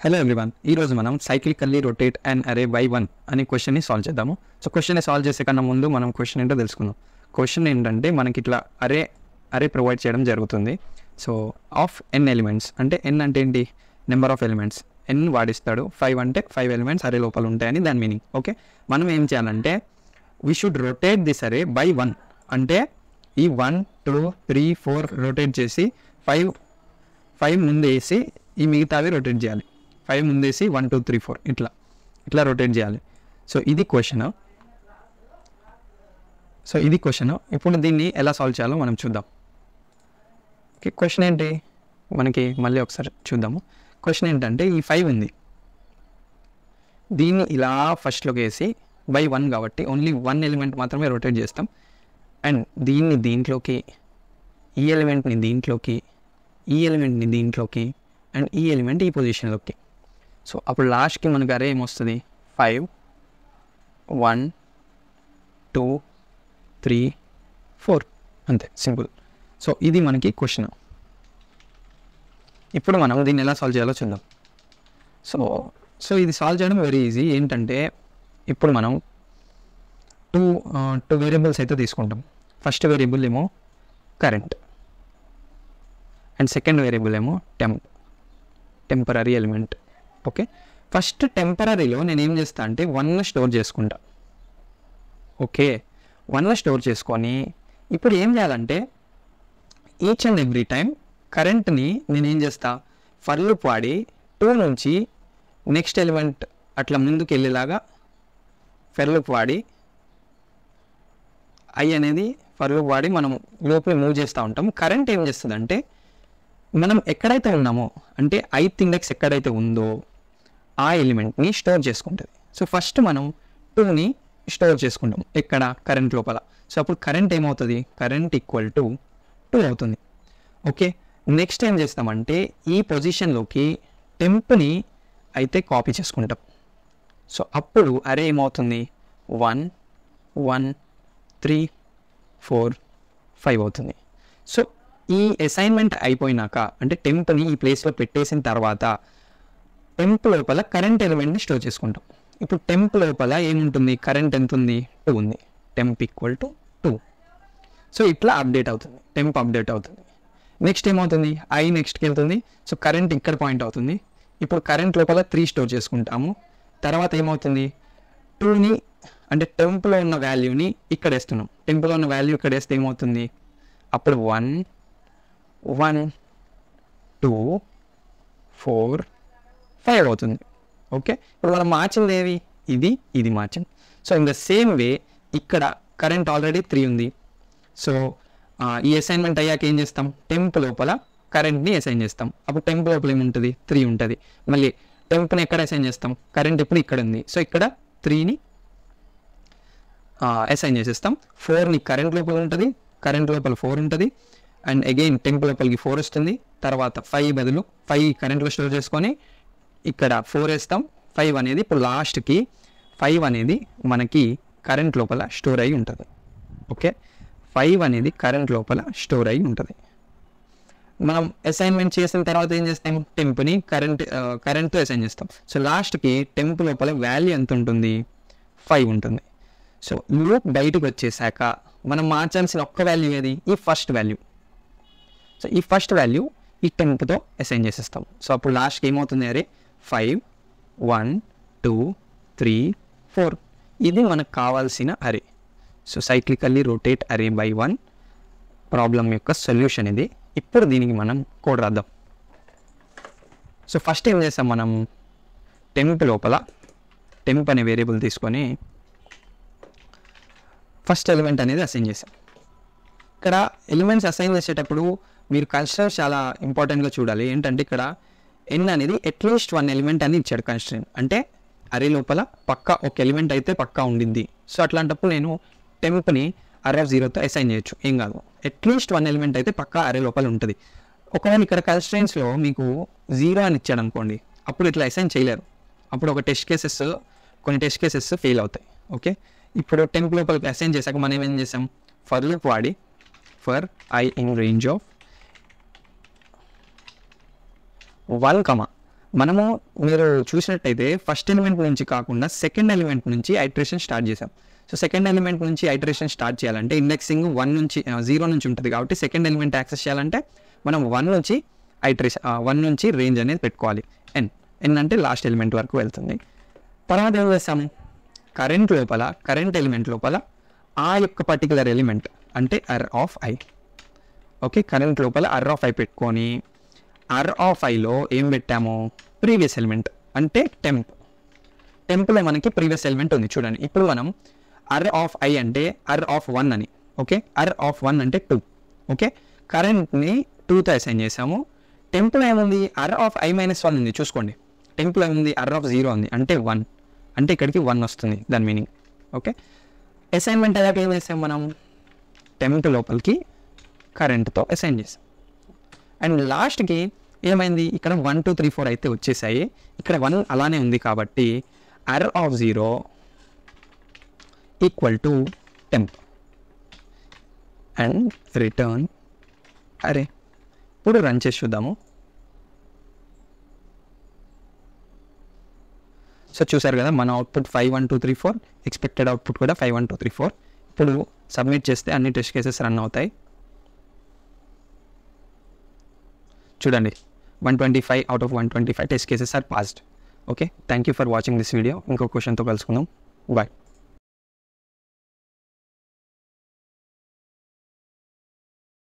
Hello everyone, ఈరోజు మనం cyclically rotate and అరే బై 1 అనే క్వశ్చన్ని సాల్వ్ చేద్దాము. సో క్వశ్చన్ని సాల్వ్ చేసే కన్నా ముందు మనం క్వశ్చన్ ఏంటో తెలుసుకుందాం. క్వశ్చన్ ఏంటంటే మనకి ఇట్లా అరే ప్రొవైడ్ చేయడం జరుగుతుంది. సో ఆఫ్ ఎన్ ఎలిమెంట్స్ అంటే ఎన్ అంటే ఏంటి, నెంబర్ ఆఫ్ ఎలిమెంట్స్. ఎన్ వాడిస్తాడు, 5 అంటే 5 ఎలిమెంట్స్ అరే లోపల ఉంటాయని దాని మీనింగ్. ఓకే, మనం ఏం చేయాలంటే వీ షుడ్ రొటేట్ దిస్ అరే బై 1. అంటే ఈ 1 2 3 4 రొటేట్ చేసి 5 ముందు వేసి ఈ మిగతావి రొటేట్ చేయాలి. 5 ముందేసి 1 2 3 4 ఇట్లా రొటేట్ చేయాలి. సో ఇది క్వశ్చన్. ఇప్పుడు దీన్ని ఎలా సాల్వ్ చేయాలో మనం చూద్దాం. ఓకే, క్వశ్చన్ ఏంటి మనకి మళ్ళీ ఒకసారి చూద్దాము. క్వశ్చన్ ఏంటంటే ఈ 5 ఉంది, దీన్ని ఇలా ఫస్ట్లోకి వేసి బై 1 కాబట్టి ఓన్లీ 1 ఎలిమెంట్ మాత్రమే రొటేట్ చేస్తాం. అండ్ దీన్ని దీంట్లోకి, ఈ ఎలిమెంట్ని దీంట్లోకి, ఈ ఎలిమెంట్ని దీంట్లోకి, అండ్ ఈ ఎలిమెంట్ ఈ పొజిషన్లోకి. సో అప్పుడు లాస్ట్కి మనకు అరే ఏమొస్తుంది, 5 1 2 3 4 అంతే, సింపుల్. సో ఇది మనకి క్వశ్చన్. ఇప్పుడు మనం దీన్ని ఎలా సాల్వ్ చేయాలో చూద్దాం. సో ఇది సాల్వ్ చేయడం వెరీ ఈజీ. ఏంటంటే ఇప్పుడు మనం టూ వేరియబుల్స్ అయితే తీసుకుంటాం. ఫస్ట్ వేరియబుల్ ఏమో కరెంట్ అండ్ సెకండ్ వేరియబుల్ ఏమో టెంపరరీ ఎలిమెంట్. ఓకే, ఫస్ట్ టెంపరరీలో నేను ఏం చేస్తా అంటే 1 స్టోర్ చేసుకుంటా. ఓకే, 1 స్టోర్ చేసుకొని ఇప్పుడు ఏం చేయాలంటే ఈచ్ అండ్ ఎవ్రీ టైం కరెంట్ని నేను ఏం చేస్తా, ఫర్ లూప్ వాడి 2 నుంచి నెక్స్ట్ ఎలిమెంట్ అట్లా ముందుకు వెళ్ళేలాగా ఫర్ లూప్ వాడి ఐ అనేది ఫర్ లూప్ వాడి మనం లోపల మూవ్ చేస్తూ ఉంటాం. కరెంట్ ఏం చేస్తుందంటే మనం ఎక్కడైతే ఉన్నామో అంటే ith ఇండెక్స్ ఎక్కడైతే ఉందో ఆ ఎలిమెంట్ని స్టోర్ చేసుకుంటుంది. సో ఫస్ట్ మనం 2ని స్టోర్ చేసుకుంటాం ఎక్కడ, కరెంట్ లోపల. సో అప్పుడు కరెంట్ ఏమవుతుంది, కరెంట్ ఈక్వల్ టు 2 అవుతుంది. ఓకే, నెక్స్ట్ ఏం చేస్తామంటే ఈ పొజిషన్లోకి టెంప్ని అయితే కాపీ చేసుకుంటాం. సో అప్పుడు అరే ఏమవుతుంది, 1 1 3 4 5 అవుతుంది. సో ఈ అసైన్మెంట్ అయిపోయినాక అంటే టెంప్ని ఈ ప్లేస్లో పెట్టేసిన తర్వాత టెంప్ లోపల కరెంట్ ఎలిమెంట్ని స్టోర్ చేసుకుంటాం. ఇప్పుడు టెంప్ లోపల ఏముంటుంది, కరెంట్ ఎంత ఉంది, 2 ఉంది. Temp equal to 2. సో ఇట్లా అప్డేట్ అవుతుంది, టెంప్ అప్డేట్ అవుతుంది. నెక్స్ట్ ఏమవుతుంది, ఐ నెక్స్ట్కి వెళ్తుంది. సో కరెంట్ ఇక్కడ పాయింట్ అవుతుంది. ఇప్పుడు కరెంట్ లోపల 3 స్టోర్ చేసుకుంటాము. తర్వాత ఏమవుతుంది, 2ని అంటే టెంప్లో ఉన్న వాల్యూని ఇక్కడ వేస్తున్నాం. టెంప్లో ఉన్న వాల్యూ ఇక్కడ వేస్తే ఏమవుతుంది, అప్పుడు 1 1 2 4 5 అవుతుంది. ఓకే, ఇప్పుడు మనం మార్చింది ఏవి, ఇది మార్చింది. So in the same way ఇక్కడ కరెంట్ ఆల్రెడీ 3 ఉంది. సో ఈ అసైన్మెంట్ అయ్యాక ఏం చేస్తాం, టెంప్ లోపల కరెంట్ని అసైన్ చేస్తాం. అప్పుడు టెంప్ లోపల ఏముంటుంది, 3 ఉంటుంది. మళ్ళీ టెంప్ని ఎక్కడ అసైన్ చేస్తాం, కరెంట్ ఎప్పుడు ఇక్కడ ఉంది. సో ఇక్కడ 3ని అసైన్ చేసేస్తాం. 4ని కరెంట్ లోపల ఉంటుంది, కరెంట్ లోపల 4 ఉంటుంది. అండ్ అగైన్ టెంప్ లోపలికి 4 వస్తుంది. తర్వాత 5 బదులు 5 కరెంట్లో స్టోర్ చేసుకొని ఇక్కడ 4 వేస్తాం. 5 అనేది ఇప్పుడు లాస్ట్కి 5 అనేది మనకి కరెంట్ లోపల స్టోర్ అయి ఉంటుంది. ఓకే, 5 అనేది కరెంట్ లోపల స్టోర్ అయి ఉంటుంది. మనం అసైన్మెంట్ చేసిన తర్వాత ఏం చేస్తాం, టెంప్ని కరెంట్తో అసైన్ చేస్తాం. సో లాస్ట్కి టెంప్ లోపల వాల్యూ ఎంత ఉంటుంది, 5 ఉంటుంది. సో లూప్ బయటకు వచ్చేసాక మనం మార్చాల్సిన ఒక్క వాల్యూ ఏది, ఈ ఫస్ట్ వాల్యూ. సో ఈ ఫస్ట్ వాల్యూ ఈ టెంప్తో అసైన్ చేసేస్తాం. సో అప్పుడు లాస్ట్కి ఏమవుతుంది, అరే 5 1 2 3 4 ఇది మనకు కావాల్సిన అరే. సో సైక్లికల్లీ రొటేట్ అరే బై 1 ప్రాబ్లం యొక్క సొల్యూషన్ ఇది. ఇప్పుడు దీనికి మనం కోడ్ రాద్దాం. సో ఫస్ట్ ఏం చేస్తాం, మనం టెంప్ లోపల టెంప్ అనే వేరియబుల్ తీసుకొని ఫస్ట్ ఎలిమెంట్ అనేది అసైన్ చేసాం. ఇక్కడ ఎలిమెంట్స్ అసైన్ చేసేటప్పుడు మీరు కన్స్ట్రెంట్ చాలా ఇంపార్టెంట్గా చూడాలి. ఏంటంటే ఇక్కడ ఎన్ అనేది అట్లీస్ట్ 1 ఎలిమెంట్ అని ఇచ్చాడు కన్స్ట్రెంట్. అంటే అరే లోపల పక్కా ఒక ఎలిమెంట్ అయితే పక్కా ఉండింది. సో అట్లాంటప్పుడు నేను టెంప్ని అరే 0తో అసైన్ చేయొచ్చు, ఏం కాదు. అట్లీస్ట్ 1 ఎలిమెంట్ అయితే పక్కా అరే లోపల ఉంటుంది. ఒకవేళ ఇక్కడ కన్స్ట్రెంట్స్లో మీకు 0 అని ఇచ్చాడు అనుకోండి, అప్పుడు ఇట్లా అసైన్ చేయలేరు. అప్పుడు కొన్ని టెస్ట్ కేసెస్ ఫెయిల్ అవుతాయి. ఓకే, ఇప్పుడు టెంప్ లోపలికి అసైన్ చేశాక మనం ఏం చేసాం, ఫర్ లూప్ వాడి for I in range of 1, మనము మీరు చూసినట్టయితే ఫస్ట్ ఎలిమెంట్ నుంచి కాకుండా సెకండ్ ఎలిమెంట్ నుంచి ఐటరేషన్ స్టార్ట్ చేసాం. సో సెకండ్ ఎలిమెంట్ నుంచి ఐటరేషన్ స్టార్ట్ చేయాలంటే ఇండెక్సింగ్ 0 నుంచి ఉంటుంది కాబట్టి సెకండ్ ఎలిమెంట్ యాక్సెస్ చేయాలంటే మనం 1 నుంచి ఐటరేషన్ 1 నుంచి రేంజ్ అనేది పెట్టుకోవాలి. ఎన్ అంటే లాస్ట్ ఎలిమెంట్ వరకు వెళ్తుంది. తర్వాత ఏం చేస్తాము, కరెంట్ ఎలిమెంట్ లోపల ఆ యొక్క పర్టికులర్ ఎలిమెంట్ అంటే అర్ ఆఫ్ ఐ. ఓకే, కరెంట్ లోపల అర్ ఆఫ్ ఐ పెట్టుకొని అర్ ఆఫ్ ఐలో ఏం పెట్టాము, ప్రీవియస్ ఎలిమెంట్ అంటే టెంప్లో మనకి ప్రీవియస్ ఎలిమెంట్ ఉంది చూడండి. ఇప్పుడు మనం అర్ ఆఫ్ ఐ అంటే అర్ ఆఫ్ 1 అని. ఓకే, అర్ ఆఫ్ 1 అంటే 2. ఓకే, కరెంట్ని 2తో అసైన్ చేసాము. టెంప్లో ఏముంది, అర్ ఆఫ్ ఐ -1 ఉంది చూసుకోండి. టెంప్లో ఏముంది, అర్ ఆఫ్ 0 ఉంది అంటే 1, అంటే ఇక్కడికి 1 వస్తుంది దాని మీనింగ్. ఓకే, అసైన్మెంట్ అయ్యాక ఏం చేసాం మనం, టెంప్ లోపలికి కరెంట్తో అసైన్ చేసాం. అండ్ లాస్ట్కి ఏమైంది, ఇక్కడ 1 2 3 4 అయితే వచ్చేసాయి, ఇక్కడ 1 అలానే ఉంది కాబట్టి arr of 0 equal to temp and return arr. ఇప్పుడు రన్ చేసి చూద్దాము. సో చూసారు కదా మన అవుట్పుట్ 5 1 2 3 4, ఎక్స్పెక్టెడ్ అవుట్పుట్ కూడా 5 1 2 3 4. ఇప్పుడు సబ్మిట్ చేస్తే అన్ని టెస్ట్ కేసెస్ రన్ అవుతాయి. చూడండి 125 out of 125 test cases are passed. Okay, thank you for watching this video. ఇంకో క్వశ్చన్తో కలుసుకుందాం. బాయ్.